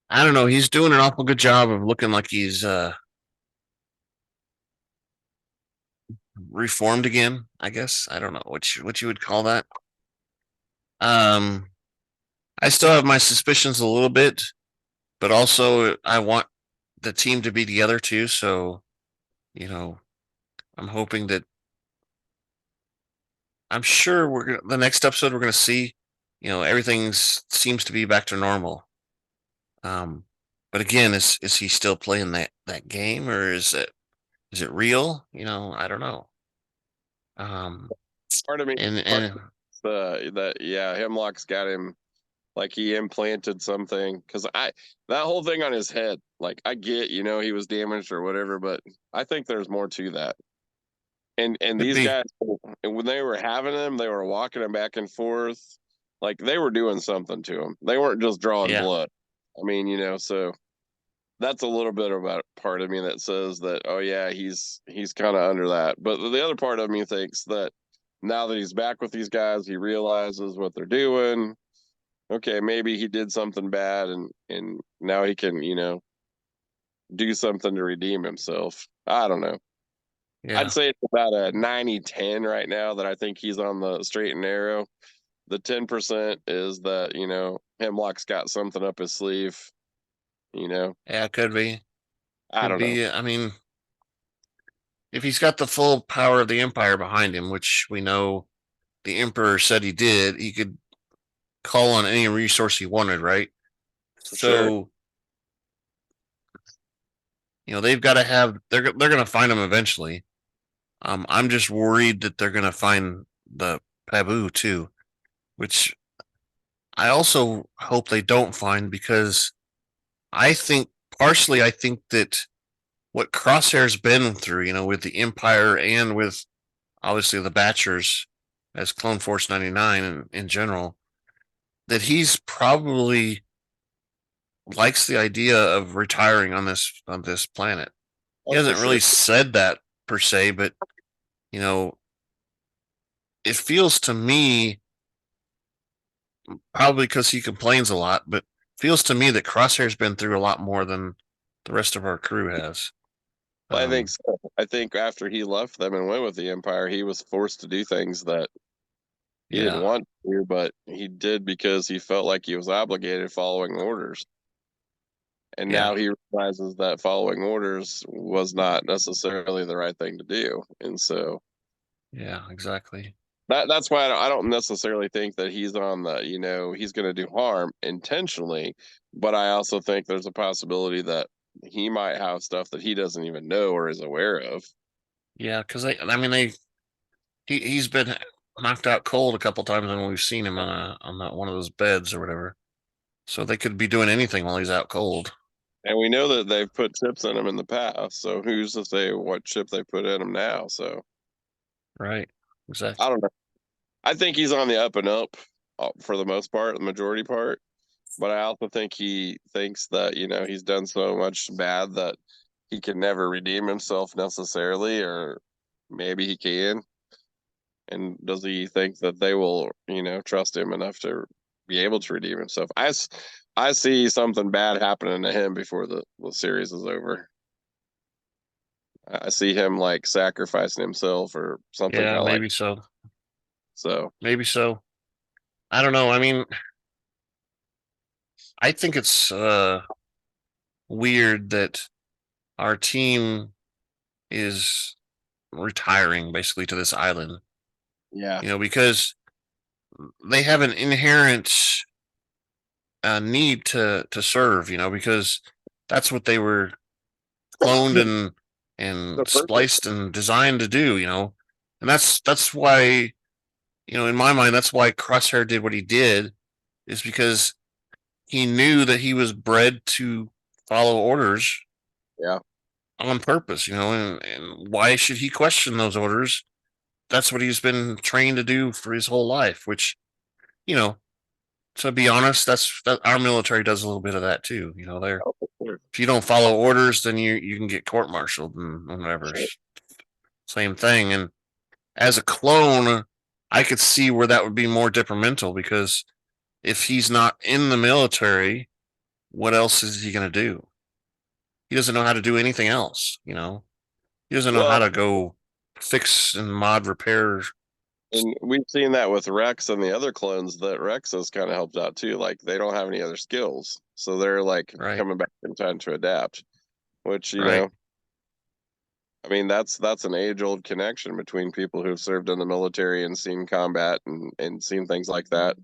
I don't know. He's doing an awful good job of looking like he's reformed again. I guess I don't know what you would call that. I still have my suspicions a little bit, but also I want the team to be together too. So, I'm hoping that I'm sure the next episode we're gonna see, everything seems to be back to normal. But again, is he still playing that game, or is it real? I don't know. Part of me, and Hemlock's got him like he implanted something because that whole thing on his head, like I get, he was damaged or whatever, but I think there's more to that. And these guys, when they were having him, they were walking him back and forth, like they were doing something to him. They weren't just drawing blood. I mean, so that's a little bit about part of me that says that, oh yeah, he's kind of under that. But the other part of me thinks that now that he's back with these guys, he realizes what they're doing. Okay, maybe he did something bad, and now he can, do something to redeem himself. I don't know. Yeah. I'd say it's about a 90-10 right now that I think he's on the straight and narrow. The 10% is that, Hemlock's got something up his sleeve, Yeah, it could be. I don't know. I mean, if he's got the full power of the Empire behind him, which we know the Emperor said he did, he could call on any resource he wanted, right? So, they've got to have, they're going to find him eventually. I'm just worried that they're going to find the Pabu too, which I also hope they don't find, because I think that what Crosshair's been through, with the Empire and with obviously the Batchers as Clone Force 99 and in general, that he's probably likes the idea of retiring on this planet. He hasn't really said that per se, but it feels to me, probably because he complains a lot, but feels to me that Crosshair's been through a lot more than the rest of our crew has. I think so. I think after he left them and went with the Empire, he was forced to do things that he didn't Yeah, want to, but he did because he felt like he was obligated following orders. And yeah, now he realizes that following orders was not necessarily the right thing to do. And so yeah, exactly. that's why I don't necessarily think that he's on the, he's going to do harm intentionally, but I also think there's a possibility that he might have stuff that he doesn't even know or is aware of. Yeah, because I mean, he's been knocked out cold a couple times when we've seen him on one of those beds or whatever. So they could be doing anything while he's out cold. And we know that they've put chips in him in the past, so who's to say what chip they put in him now? So Right. I Exactly. don't know. I think he's on the up and up for the most part, the majority part. But I also think he thinks that he's done so much bad that he can never redeem himself necessarily, or maybe he can. And does he think that they will, trust him enough to be able to redeem himself? I see something bad happening to him before the series is over. I see him like sacrificing himself or something Yeah, kind of like maybe so. so. Maybe so. I don't know. I mean, I think it's weird that our team is retiring basically to this island. Yeah. Because they have an inherent need to serve. Because that's what they were cloned The and purpose. spliced and designed to do. And that's why in my mind that's why Crosshair did what he did, is because he knew that he was bred to follow orders Yeah. on purpose. And why should he question those orders? That's what he's been trained to do for his whole life. Which you know to be honest, that our military does a little bit of that too. They're Oh, for sure. if you don't follow orders, then you can get court-martialed and whatever. Sure. Same thing. And as a clone, I could see where that would be more detrimental, because if he's not in the military, what else is he going to do? He doesn't know how to do anything else. He doesn't know how Well, to go fix and mod repair. and we've seen that with Rex and the other clones that Rex has kind of helped out too. Like they don't have any other skills, so they're like Right, coming back in time to adapt. Which right, I mean, that's an age-old connection between people who've served in the military and seen combat and seen things like that,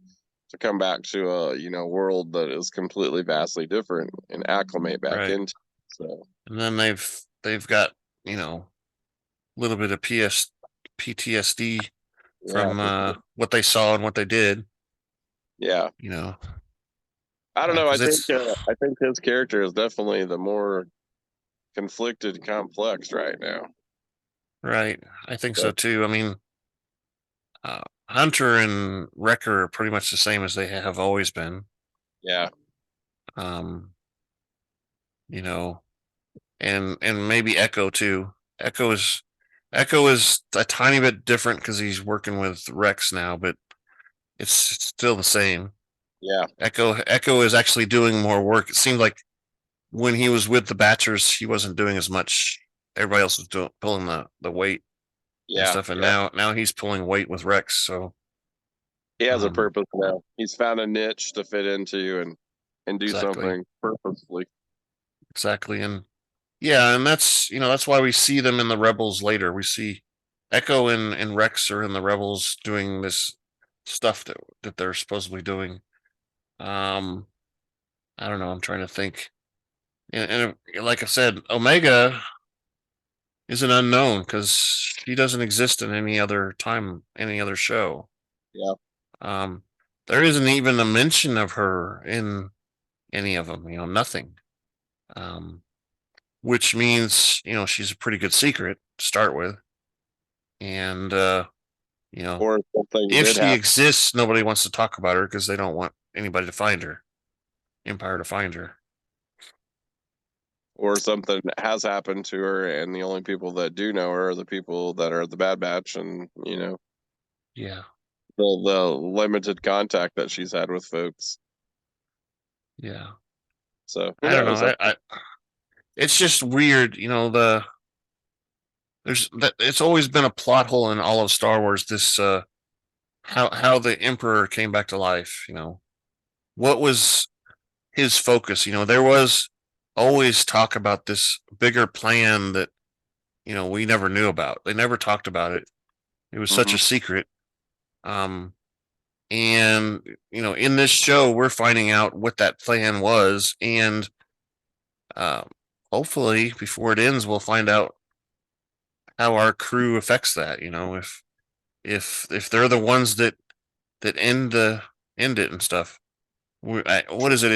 to come back to a world that is completely vastly different and acclimate back right. into. So And then they've got you know a little bit of PTSD yeah, from for sure. what they saw and what they did. Yeah. You know, I don't know. because it's I think his character is definitely the more conflicted, complex right now. right. I think so So, too. I mean, Hunter and Wrecker are pretty much the same as they have always been. yeah, Um, you know, and maybe Echo too. Echo is a tiny bit different because he's working with Rex now, but it's still the same. yeah, Echo is actually doing more work. It seemed like when he was with the Batchers, he wasn't doing as much. Everybody else was pulling the weight and yeah, stuff, and yeah. now he's pulling weight with Rex. So He has a um, purpose now. He's found a niche to fit into and do exactly, something purposefully. exactly, and yeah, and that's why we see them in the Rebels later. We see Echo and Rex are in the Rebels doing this stuff that they're supposedly doing. Um, I don't know. I'm trying to think. And like I said, Omega is an unknown because she doesn't exist in any other time, any other show. Yeah. Um, there isn't even a mention of her in any of them. Nothing. Um, which means she's a pretty good secret to start with, and you know Or something if did she happen, exists, nobody wants to talk about her because they don't want anybody to find her, Empire to find her. or something has happened to her, and the only people that do know her are the people that are the Bad Batch, and Yeah, the limited contact that she's had with folks. yeah. So who I don't know. knows? I it's just weird, there's that it's always been a plot hole in all of Star Wars. This how the Emperor came back to life. What was his focus? There was always talk about this bigger plan that we never knew about. They never talked about it. It was such Hmm. a secret. Um, and in this show, we're finding out what that plan was, and uh, hopefully, before it ends, we'll find out how our crew affects that. If they're the ones that end it and stuff. What is it?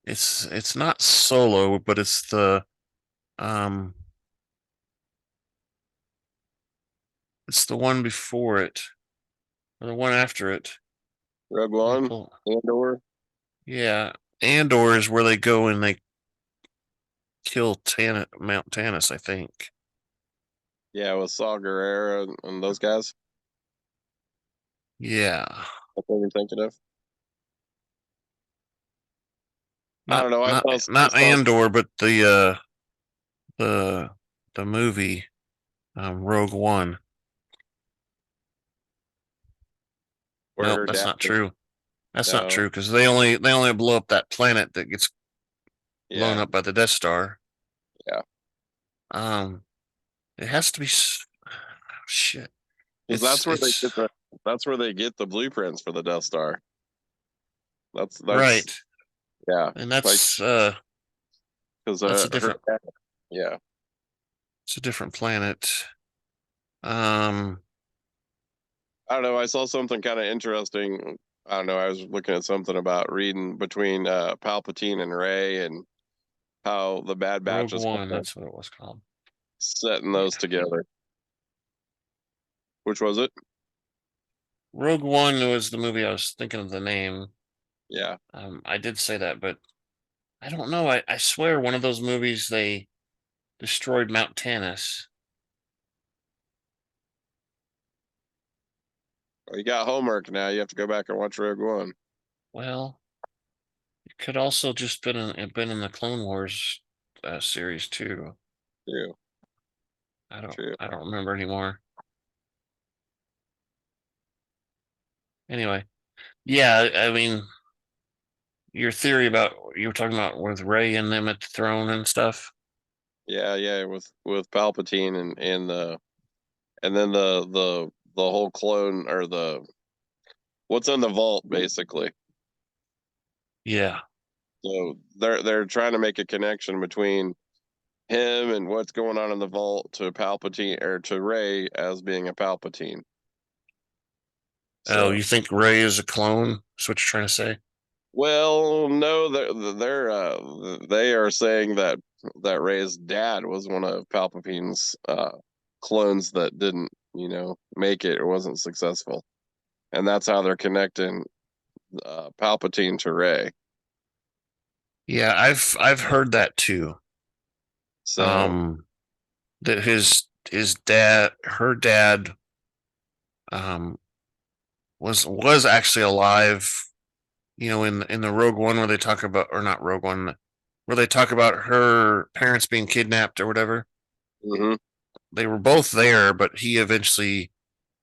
It's not Solo, but it's um it's the one before it or the one after it. Rogue One, Andor. Yeah, Andor is where they go and they kill Mount Tannis, I think. Yeah, with Saw Gerrera and those guys. Yeah, That's what you're thinking of. I not don't know. I not saw not saw Andor, but the the movie Rogue One. where Nope, her that's dad. not true. That's not No. true because they only blow up that planet that gets blown Yeah. up by the Death Star. Yeah. Um, it has to be shit. Because It's it's that's where they get the blueprints for the Death Star. That's right, yeah. and Like because that's a her different yeah. it's a different planet. Um, I don't know. I saw something kind of interesting. I don't know. I was looking at something about reading between Palpatine and Rey and how the Bad Batch Rogue is One, kind of that's what it was called. setting those Yeah, together. Which was it? Rogue One was the movie I was thinking of the name. Yeah. I did say that, but I don't know. I swear one of those movies they destroyed Mount Tannis. Well, you got homework now. You have to go back and watch Rogue One. Well, it could also just been in the Clone Wars series too. True. I don't True. I don't remember anymore. Anyway, yeah, I mean your theory about you were talking about with Ray and them at the throne and stuff. Yeah, yeah, with Palpatine and then the whole clone or the what's in the vault basically. Yeah. So they're trying to make a connection between him and what's going on in the vault to Palpatine or to Ray as being a Palpatine. Oh, So you think Ray is a clone? That's what you're trying to say? well, no, they are saying that Ray's dad was one of Palpatine's clones that didn't, make it or wasn't successful, and that's how they're connecting Palpatine to Ray. Yeah, I've heard that too. So, Um, that his dad, her dad, um, was actually alive. In the Rogue One where they talk about, or not Rogue One, where they talk about her parents being kidnapped or whatever. mhm. They were both there, but he eventually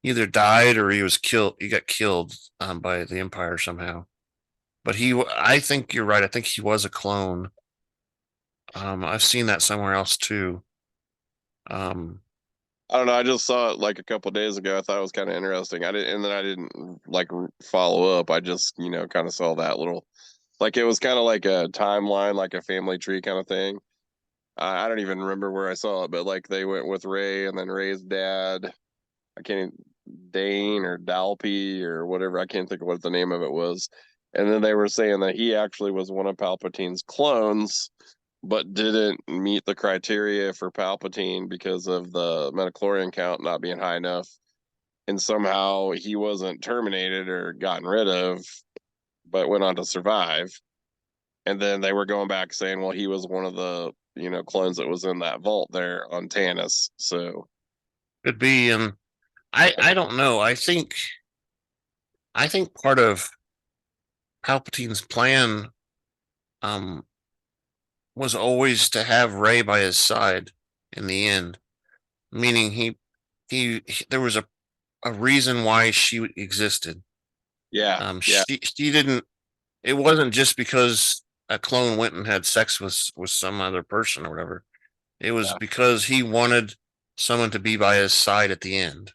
either died or he was killed. He got killed by the Empire somehow. But I think you're right. I think he was a clone. I've seen that somewhere else too. Um, I don't know. I just saw it like a couple days ago. I thought it was kind of interesting. And then I didn't like follow up. I just, kind of saw that little, like it was kind of like a timeline, like a family tree kind of thing. I don't even remember where I saw it, but like they went with Ray and then Ray's dad. I can't even, Dane or Dalpy or whatever. I can't think of what the name of it was. And then they were saying that he actually was one of Palpatine's clones, but didn't meet the criteria for Palpatine because of the metachlorian count not being high enough. And somehow he wasn't terminated or gotten rid of, but went on to survive. And then they were going back saying, well, he was one of the, clones that was in that vault there on Tanis. So, could be, and I don't know. I think part of Palpatine's plan, um, was always to have Ray by his side in the end, meaning he there was a reason why she existed. Yeah, yeah, She didn't. It wasn't just because a clone went and had sex with some other person or whatever. It was yeah. because he wanted someone to be by his side at the end.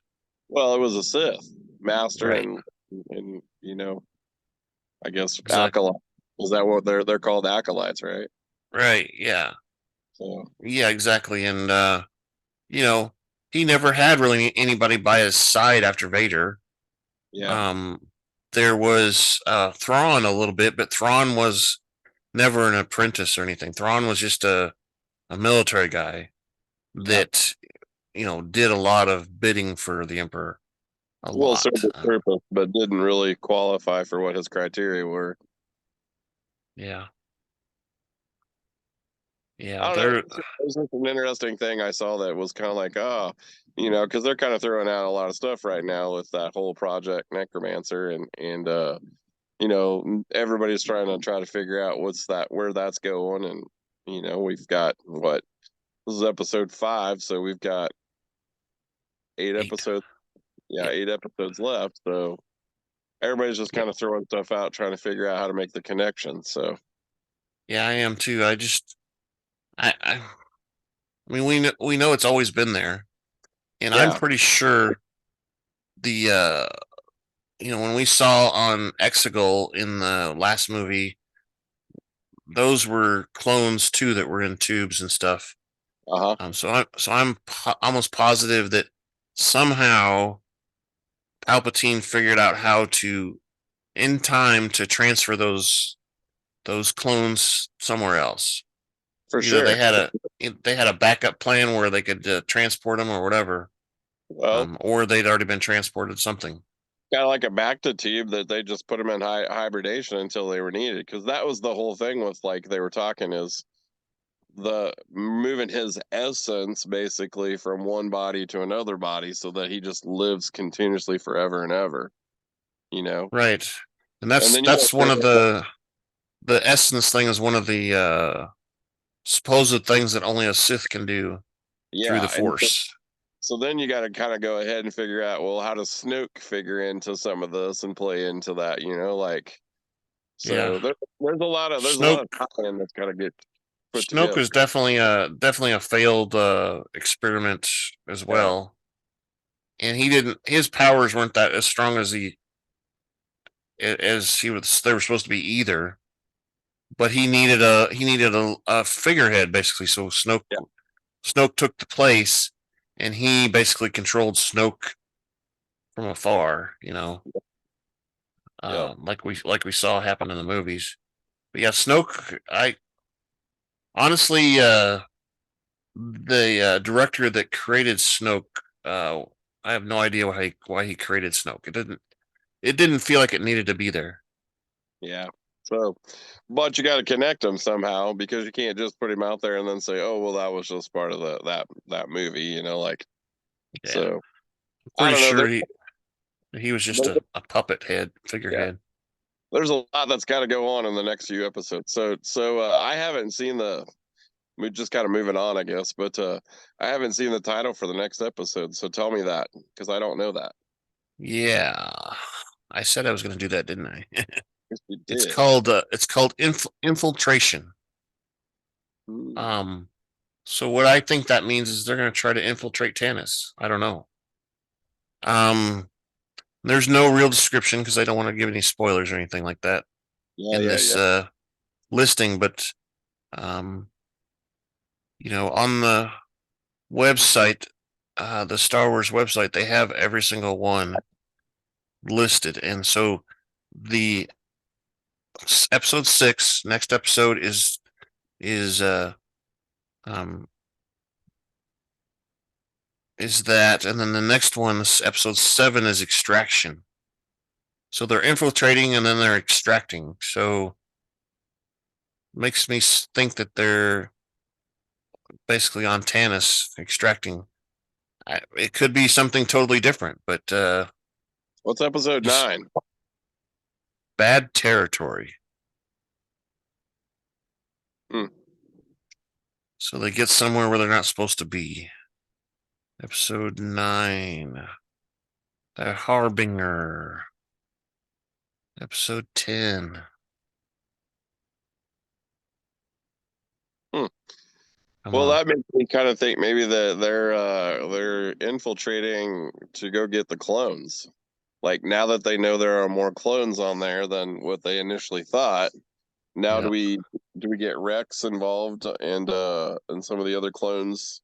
Well, it was a Sith master, Right. and I guess Exactly. acolyte. Is that what they're called? Acolytes, right? Right. Yeah. So Yeah. Exactly. And you know, he never had really anybody by his side after Vader. yeah, Um, there was Thrawn a little bit, but Thrawn was never an apprentice or anything. Thrawn was just a military guy yeah. that did a lot of bidding for the Emperor. A Well, served lot. his purpose, but didn't really qualify for what his criteria were. Yeah. Yeah. I don't know. There. It was just an interesting thing I saw that was kind of like, oh, because they're kind of throwing out a lot of stuff right now with that whole project Necromancer, and everybody's trying to figure out where that's going, and we've got what this is episode 5, so we've got eight 8. episodes. Yeah, Yep. 8 episodes left, so everybody's just Yep. kind of throwing stuff out, trying to figure out how to make the connection. So Yeah, I am too. I mean, we know it's always been there, and I'm yeah, pretty sure the when we saw on Exegol in the last movie, those were clones too that were in tubes and stuff. uh huh, So I'm almost positive that somehow Palpatine figured out how to in time to transfer those clones somewhere else. for Either sure. they had a backup plan where they could transport them or whatever, Well, or they'd already been transported something. kind of like a Bacta tube that they just put them in hibernation until they were needed, because that was the whole thing with, like, they were talking, is the moving his essence basically from one body to another body so that he just lives continuously forever and ever, you know. Right, and And that's then you got to that's one of figure out, the essence thing is one of the supposed things that only a Sith can do through the yeah, and Force. so then you got to kind of go ahead and figure out, well, how does Snoke figure into some of this and play into that, like. Yeah, So there's a lot of Snoke time that's got to get put Snoke together. is definitely a failed experiment as Yeah, well, and he didn't. His powers weren't that as strong as he was. They were supposed to be either. But he needed a figurehead basically. So yeah, Snoke took the place, and he basically controlled Snoke from afar. yeah. Like we saw happen in the movies. But yeah, Snoke. I honestly, the director that created Snoke, uh, I have no idea why he created Snoke. It didn't feel like it needed to be there. Yeah. So, but you got to connect them somehow, because you can't just put him out there and then say, "Oh, well, that was just part of that movie," like. Yeah, So, I pretty don't know. sure he was just There's, a puppet head yeah, figurehead. there's a lot that's got to go on in the next few episodes. So I haven't seen the. We're just kind of moving on, I guess, but I haven't seen the title for the next episode. So tell me that, because I don't know that. Yeah, I said I was going to do that, didn't I? Yes, you It's did. called infiltration. Hmm. Um, so what I think that means is they're going to try to infiltrate Tanis. I don't know. Um, there's no real description because I don't want to give any spoilers or anything like that Yeah, in yeah, this yeah. listing. But um, on the website, the Star Wars website, they have every single one listed, and so the episode 6, next episode is um is that, and then the next one, episode 7, is extraction. So they're infiltrating and then they're extracting. So makes me think that they're basically on Tanis extracting. It could be something totally different, but What's episode just 9? bad territory. Hmm. So they get somewhere where they're not supposed to be. Episode 9. The Harbinger. Episode 10. Well, that makes me kind of think maybe that they're infiltrating to go get the clones. Like now that they know there are more clones on there than what they initially thought. Now Yep. do we get Rex involved and some of the other clones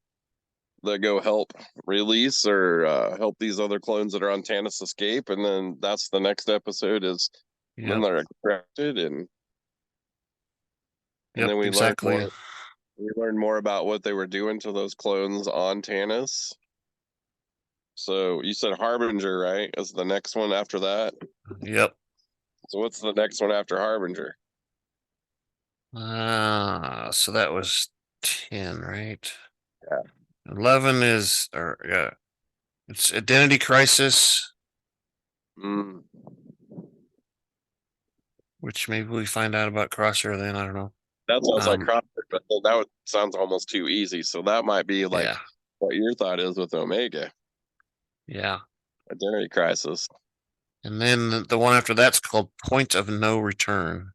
that go help release or help these other clones that are on Tanis escape, and then that's the next episode is when they're extracted and then we exactly. learn more about what they were doing to those clones on Tanis. So you said Harbinger, right? Is the next one after that? Yep. So what's the next one after Harbinger? So that was 10, right? Yeah. 11 is, it's Identity Crisis, which maybe we find out about Crosshair then. I don't know. That sounds like Crosshair, but sounds almost too easy. So that might be like what your thought is with Omega. Yeah. Identity Crisis. And then the one after that's called Point of No Return.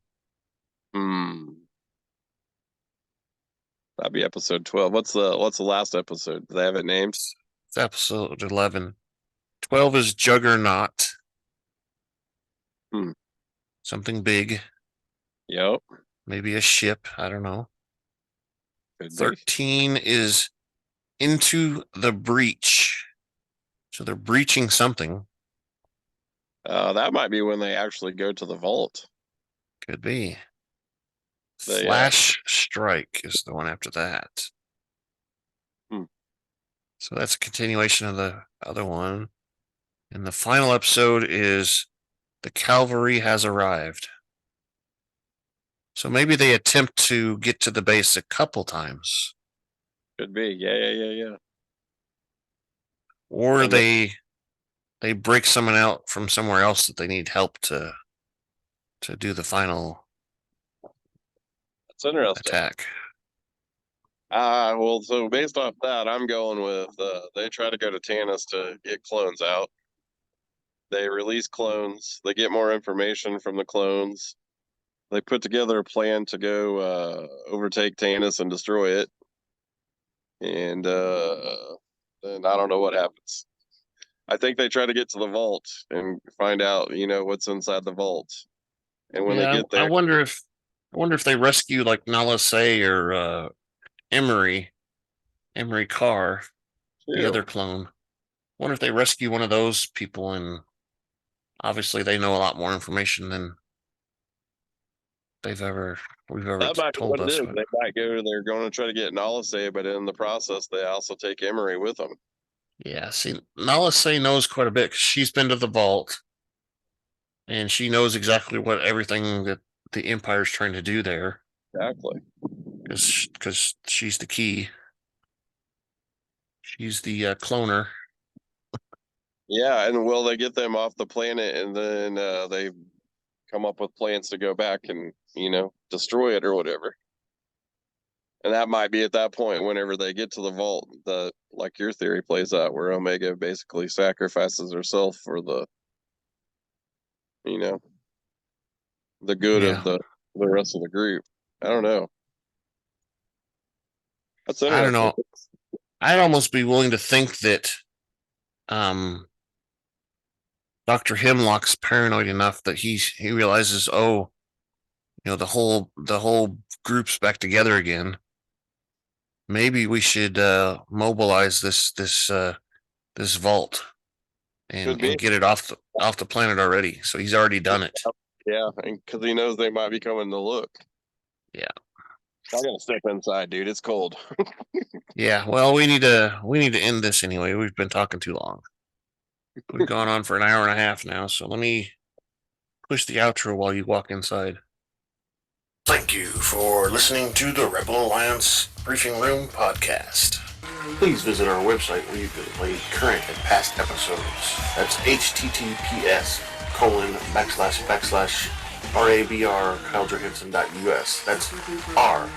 That'd be episode 12. What's the last episode? Do they have it named? It's episode 11. 12 is Juggernaut. Something big. Yep. Maybe a ship. I don't know. Could 13 is Into the Breach. So they're breaching something. That might be when they actually go to the vault. Could be. Flash Strike is the one after that. So that's a continuation of the other one. And the final episode is The Cavalry Has Arrived. So maybe they attempt to get to the base a couple times. Could be. Yeah. Or they break someone out from somewhere else that they need help to do the final That's interesting. Attack. Well, so based off that, I'm going with they try to go to Tanis to get clones out. They release clones. They get more information from the clones. They put together a plan to go overtake Tanis and destroy it. And then I don't know what happens. I think they try to get to the vault and find out, what's inside the vault. And when they get there, I wonder if they rescue like Nala Say or Emery Carr, the other clone. Wonder if they rescue one of those people, and obviously they know a lot more information than we've ever told us. They might go. They're going to try to get Nala Say, but in the process, they also take Emery with them. Yeah, see, Nala Say knows quite a bit because she's been to the vault, and she knows exactly what everything that the Empire's trying to do there. Exactly. Because she's the key. She's the cloner. Yeah, and will they get them off the planet, and then they come up with plans to go back and destroy it or whatever. And that might be at that point whenever they get to the vault that, like your theory plays out, where Omega basically sacrifices herself for the the good of the rest of the group. I don't know. That's interesting. I don't know. I'd almost be willing to think that Dr. Hemlock's paranoid enough that he realizes, the whole group's back together again. Maybe we should mobilize this vault and get it off the planet already. So he's already done it. Yeah, and because he knows they might be coming to look. Yeah. I gotta step inside, dude. It's cold. Yeah, well, we need to end this anyway. We've been talking too long. We've gone on for an hour and a half now, so let me push the outro while you walk inside. Thank you for listening to the Rebel Alliance Briefing Room podcast. Please visit our website where you can play current and past episodes. That's https://RABR KyleJohansson.us. That's RABR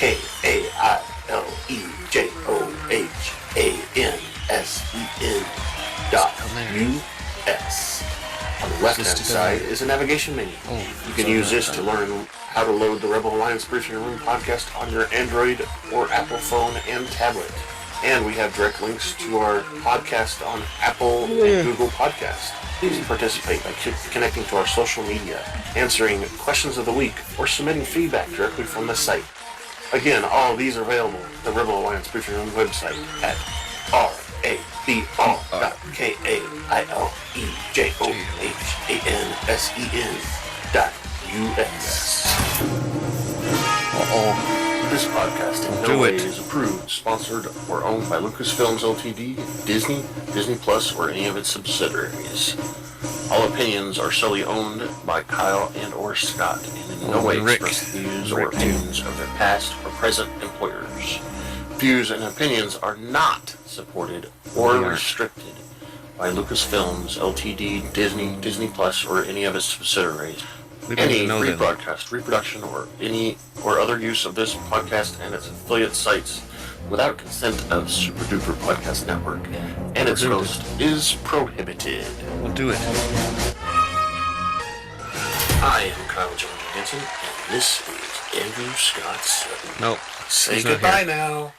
KAILEJOHANSEN.US. On the left-hand side is a navigation menu. You can use this to learn how to load the Rebel Alliance Briefing Room podcast on your Android or Apple phone and tablet. And we have direct links to our podcast on Apple and Google Podcasts. Please participate by connecting to our social media, answering questions of the week, or submitting feedback directly from the site. Again, all of these are available at the Rebel Alliance Briefing Room website at RABR.KAILEJOHANSEN.US. This podcast in no way is approved, sponsored, or owned by Lucasfilms Ltd., Disney, Disney Plus, or any of its subsidiaries. All opinions are solely owned by Kyle and or Scott, and in no way express the views or opinions of their past or present employers. Views and opinions are not supported or restricted by Lucasfilms Ltd., Disney, Disney Plus, or any of its subsidiaries. Any rebroadcast, reproduction, or any or other use of this podcast and its affiliate sites without consent of Super Duper Podcast Network and its host is prohibited. We'll do it. I am Kyle John Hansen, and this is Andrew Scott Sutton. Nope. Say goodbye now.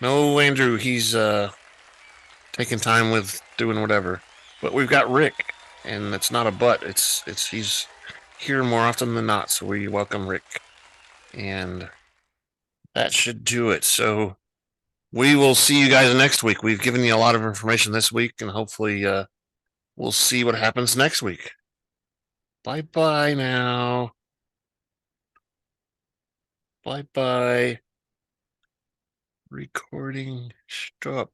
No, Andrew, he's taking time with doing whatever. But we've got Rick, and it's not a but. It's he's here more often than not, so we welcome Rick. And that should do it. So we will see you guys next week. We've given you a lot of information this week, and hopefully we'll see what happens next week. Bye-bye now. Bye-bye. Recording stopped.